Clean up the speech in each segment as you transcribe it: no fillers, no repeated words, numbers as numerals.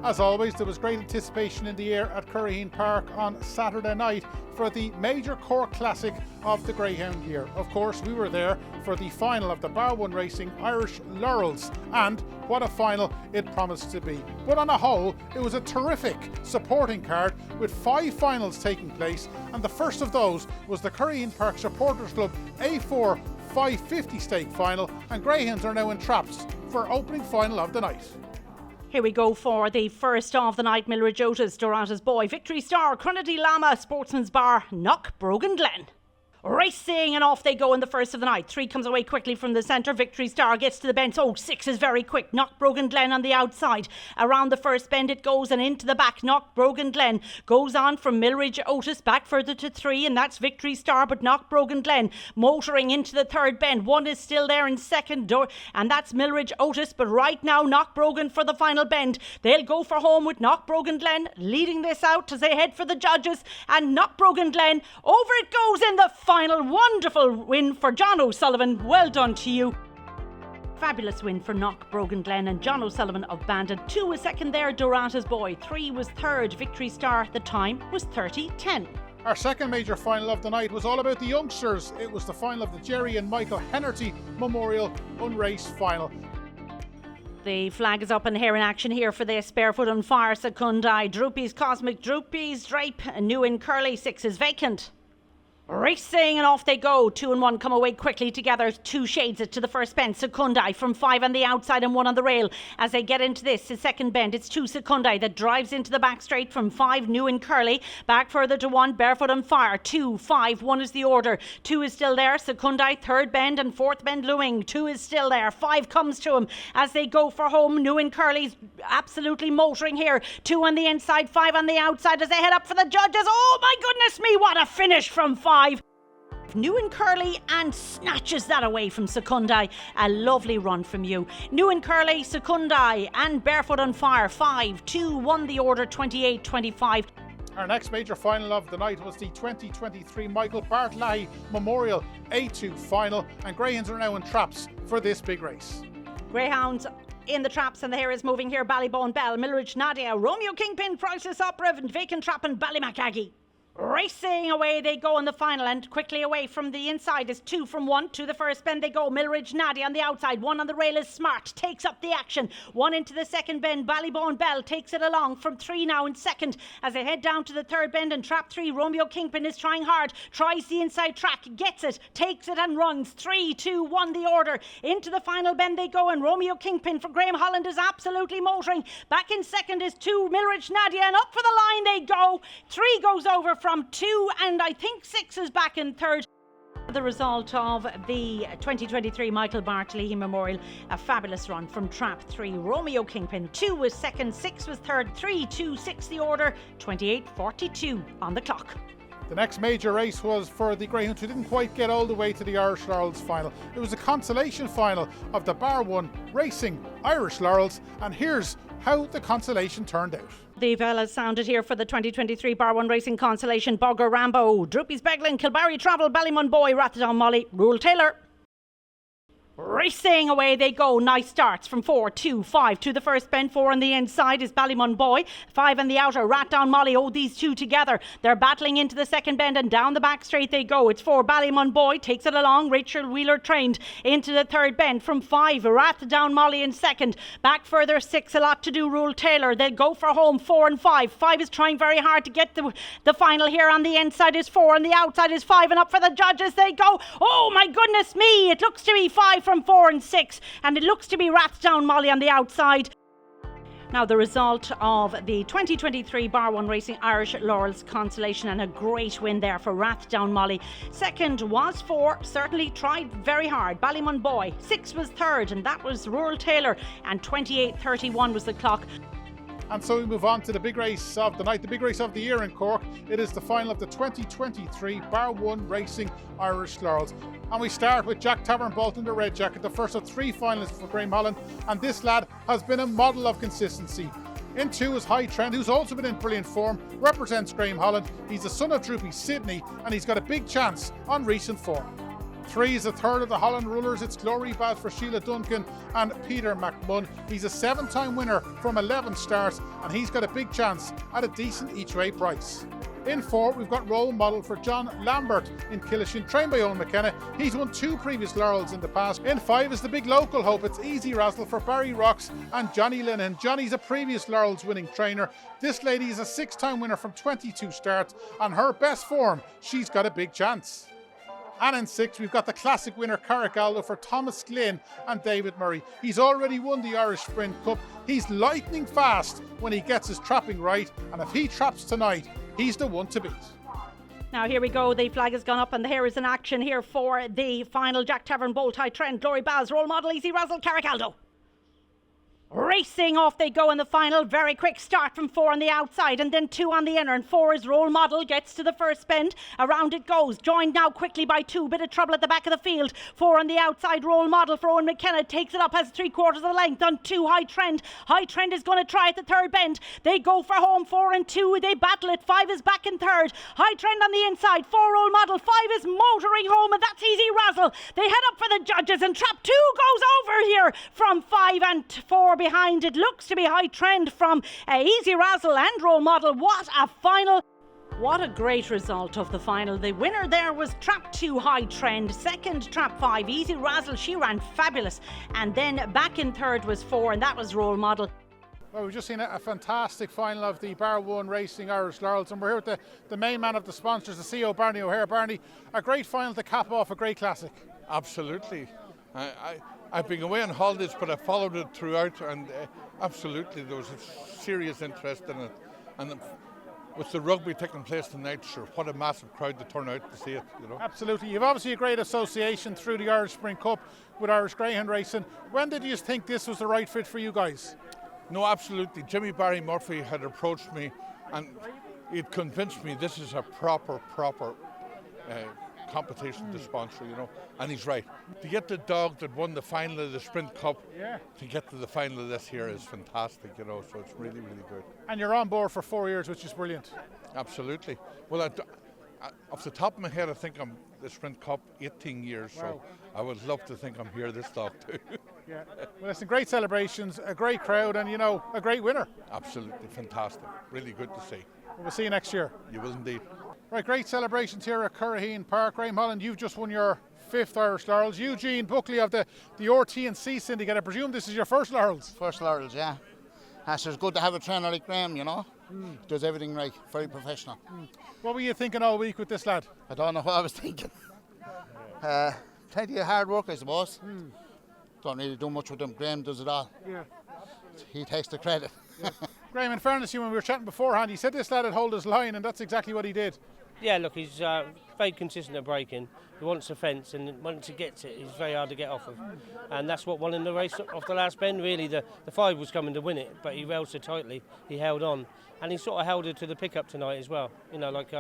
As always, there was great anticipation in the air at Curraheen Park on Saturday night for the major Cork classic of the Greyhound year. Of course, we were there for the final of the Barron Racing Irish Laurels, and what a final it promised to be. But on a whole, it was a terrific supporting card with 5 finals taking place, and the first of those was the Curraheen Park Supporters Club A4 550 stake final, and Greyhounds are now in traps for opening final of the night. Here we go for the first of the night. Milridge Otis, Dorata's Boy, Victory Star, Trinity Lama, Sportsman's Bar, Knockbrogan Glen. Racing and off they go in the first of the night. 3 comes away quickly from the centre. Victory Star gets to the bend. 6 is very quick. Knockbrogan Glen on the outside. Around the first bend it goes and into the back. Knockbrogan Glen goes on from Milridge Otis back further to 3, and that's Victory Star. But Knockbrogan Glen motoring into the third bend. 1 is still there in second door, and that's Milridge Otis. But right now Knockbrogan for the final bend. They'll go for home with Knockbrogan Glen leading this out as they head for the judges. And Knockbrogan Glen, over it goes in the final. Wonderful win for John O'Sullivan. Well done to you. Fabulous win for Knockbrogan Glen, and John O'Sullivan of Bandon. 2 was second there, Dorata's Boy. 3 was third, Victory Star. The time was 30:10. Our second major final of the night was all about the youngsters. It was the final of the Jerry and Michael Hennerty Memorial Unraced Final. The flag is up and here in action here for this. Barefoot on Fire, Secundai, Droopy's Cosmic, Droopy's Drape, Newinn Curly. 6 is vacant. Racing and off they go. 2 and 1 come away quickly together. 2 shades it to the first bend. Secundai from 5 on the outside and 1 on the rail. As they get into this, the second bend, it's 2 Secundai that drives into the back straight from 5 Newinn Curly. Back further to 1 Barefoot on Fire. 2, 5, 1 is the order. 2 is still there. Secundai third bend and fourth bend looming. 2 is still there. 5 comes to him as they go for home. Newinn Curly's absolutely motoring here. 2 on the inside, 5 on the outside as they head up for the judges. Oh my goodness me, what a finish from 5. Newinn Curly and snatches that away from Secundai. A lovely run from you. Newinn Curly, Secundai and Barefoot on Fire. 5-2 won the order, 28-25. Our next major final of the night was the 2023 Michael Bart Leahy Memorial A2 final, and Greyhounds are now in traps for this big race. Greyhounds in the traps, and the hair is moving here. Ballybone Bell, Milridge Nadia, Romeo Kingpin, Priceless Opera, and Vacant Trap and Ballymacaggie. Racing away they go in the final, and quickly away from the inside is 2 from 1 to the first bend they go. Milridge Nadia on the outside, 1 on the rail is Smart, takes up the action. 1 into the second bend, Ballybone Bell takes it along from 3 now in second as they head down to the third bend. And trap 3, Romeo Kingpin is trying hard, tries the inside track, gets it, takes it and runs. 3-2 won the order. Into the final bend they go, and Romeo Kingpin for Graham Holland is absolutely motoring. Back in second is 2 Milridge Nadia, and up for the line they go. 3 goes over from 2, and I think 6 is back in third. The result of the 2023 Michael Bart Leahy Memorial, a fabulous run from trap 3. Romeo Kingpin. 2 was second, 6 was third, 3-2-6 the order, 28:42 on the clock. The next major race was for the Greyhounds who didn't quite get all the way to the Irish Laurels final. It was a consolation final of the Barron Racing Irish Laurels, and here's how the consolation turned out. The bell has sounded here for the 2023 Barron Racing Consolation. Bogger Rambo, Droopy's Beglin, Kilbarry Travel, Ballymun Boy, Rathdown Molly, Rule Taylor. Racing away they go. Nice starts from 4-2-5 to the first bend. 4 on the inside is Ballymun Boy, 5 on the outer, Rathdown Molly. Oh, these two together, they're battling into the second bend, and down the back straight they go. It's 4 Ballymun Boy takes it along. Rachel Wheeler trained into the third bend from 5 Rathdown Molly in second. Back further 6, a lot to do, Rule Taylor. They'll go for home. 4 and 5. 5 is trying very hard to get the final here. On the inside is 4, on the outside is 5, and up for the judges they go. Oh my goodness me, it looks to be 5 from 4 and 6, and it looks to be Rathdown Molly on the outside. Now the result of the 2023 Barron Racing Irish Laurels Consolation, and a great win there for Rathdown Molly. Second was 4, certainly tried very hard, Ballymun Boy. 6 was third, and that was Rural Taylor, and 28:31 was the clock. And so we move on to the big race of the night, the big race of the year in Cork. It is the final of the 2023 Barron Racing Irish Laurels. And we start with Jack Tavern Bolt in the red jacket, the first of 3 finalists for Graham Holland. And this lad has been a model of consistency. In 2 is High Trend, who's also been in brilliant form, represents Graham Holland. He's the son of Droopy Sydney, and he's got a big chance on recent form. 3 is a third of the Holland Rulers. It's Glory Bath for Sheila Duncan and Peter McMunn. He's a 7-time winner from 11 starts, and he's got a big chance at a decent each-way price. In 4, we've got Role Model for John Lambert in Killishin, trained by Owen McKenna. He's won 2 previous Laurels in the past. In 5 is the big local hope. It's Easy Razzle for Barry Rocks and Johnny Linehan. Johnny's a previous Laurels winning trainer. This lady is a 6-time winner from 22 starts. On her best form, she's got a big chance. And in 6, we've got the classic winner, Carrigaldo for Thomas Glynn and David Murray. He's already won the Irish Sprint Cup. He's lightning fast when he gets his trapping right. And if he traps tonight, he's the one to beat. Now here we go, the flag has gone up and here is an action here for the final. Jack Tavern, Bolt High Trent, Glory Baz, Role Model, Easy Razzle, Carrigaldo. Racing off they go in the final. Very quick start from 4 on the outside and then 2 on the inner, and 4 is Role Model, gets to the first bend, around it goes, joined now quickly by 2, bit of trouble at the back of the field. 4 on the outside, Role Model for Owen McKenna, takes it up, has 3/4 of the length on 2 High Trend. High Trend is going to try at the third bend. They go for home, 4 and 2, they battle it. 5 is back in third. High Trend on the inside, 4 Role Model, 5 is motoring home, and that's Easy Razzle. They head up for the judges and trap 2 goes over here from 5 and 4 behind. It looks to be High Trend from Easy Razzle and Role Model. What a final. What a great result of the final. The winner there was Trap 2 High Trend, second Trap 5 Easy Razzle, she ran fabulous, and then back in third was 4, and that was Role Model. Well, we've just seen a fantastic final of the Bar 1 Racing Irish Laurels, and we're here with the main man of the sponsors, the CEO Barney O'Hare. Barney, a great final to cap off a great classic. Absolutely. I've been away on holidays, but I followed it throughout, and absolutely there was a serious interest in it. And with the rugby taking place tonight, sure, what a massive crowd to turn out to see it, you know. Absolutely. You've obviously a great association through the Irish Sprint Cup with Irish Greyhound Racing. When did you think this was the right fit for you guys? No, absolutely. Jimmy Barry Murphy had approached me, and he'd convinced me this is a proper competition to sponsor, you know, and he's right. To get the dog that won the final of the Sprint Cup, to get to the final of this here is fantastic, you know, so it's really, really good. And you're on board for 4 years, which is brilliant. Absolutely. Well, off the top of my head, I think I'm the Sprint Cup 18 years, wow. So I would love to think I'm here this dog too. Yeah. Well, listen, great celebrations, a great crowd, and, you know, a great winner. Absolutely fantastic. Really good to see. We'll see you next year. You will indeed. Right, great celebrations here at Curraheen Park. Graham Holland, you've just won your 5th Irish Laurels. Eugene Buckley of the RT&C Syndicate, I presume this is your first Laurels? First Laurels, yeah. So it's good to have a trainer like Graham, you know. Does everything right, very professional. What were you thinking all week with this lad? I don't know what I was thinking. Plenty of hard work, I suppose. Don't really do much with him. Graham does it all. Yeah. He takes the credit. Yeah. Graham, in fairness to you, when we were chatting beforehand, he said this lad would hold his line, and that's exactly what he did. Yeah, look, he's very consistent at braking. He wants a fence, and once he gets it, he's very hard to get off of. And that's what won in the race off the last bend, really. The 5 was coming to win it, but he railed so tightly, he held on. And he sort of held it to the pickup tonight as well. You know, like,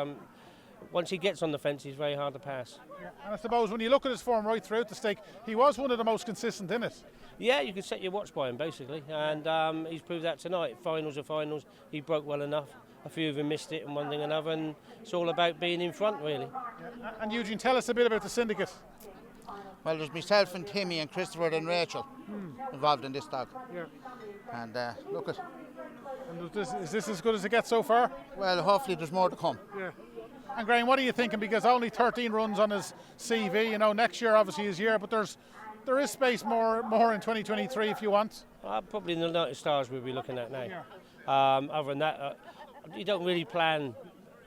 once he gets on the fence, he's very hard to pass. Yeah. And I suppose when you look at his form right throughout the stake, he was one of the most consistent in it. Yeah, you could set your watch by him, basically. And he's proved that tonight. Finals are finals. He broke well enough. A few of them missed it and one thing and another, and it's all about being in front, really. Yeah. And Eugene, tell us a bit about the syndicate. Well, there's myself and Timmy and Christopher and Rachel involved in this dog. Yeah. And look at. And is this as good as it gets so far? Well, hopefully there's more to come. Yeah. And Graham, what are you thinking? Because only 13 runs on his CV. You know, next year obviously his year, but there is space more in 2023 if you want. Probably in the United Stars we'll be looking at now. Yeah. Other than that, you don't really plan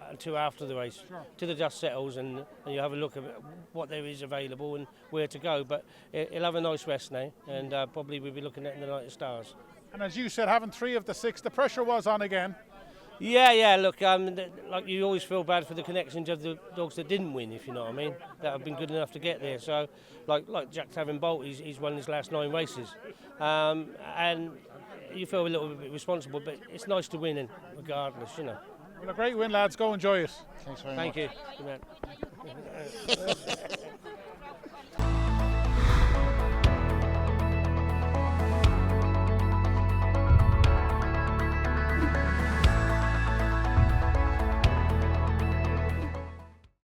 until after the race, Sure. till the dust settles and you have a look at what there is available and where to go. But he'll have a nice rest now, and probably we'll be looking at the United Stars. And as you said, having 3 of the 6, the pressure was on again. Yeah. Look, like you always feel bad for the connections of the dogs that didn't win, if you know what I mean. That have been good enough to get there. So, like Jack Tavern Bolt, he's won his last 9 races, and you feel a little bit responsible. But it's nice to win, regardless, you know. Well, a great win, lads. Go enjoy it. Thanks very much. Thank you. Good man.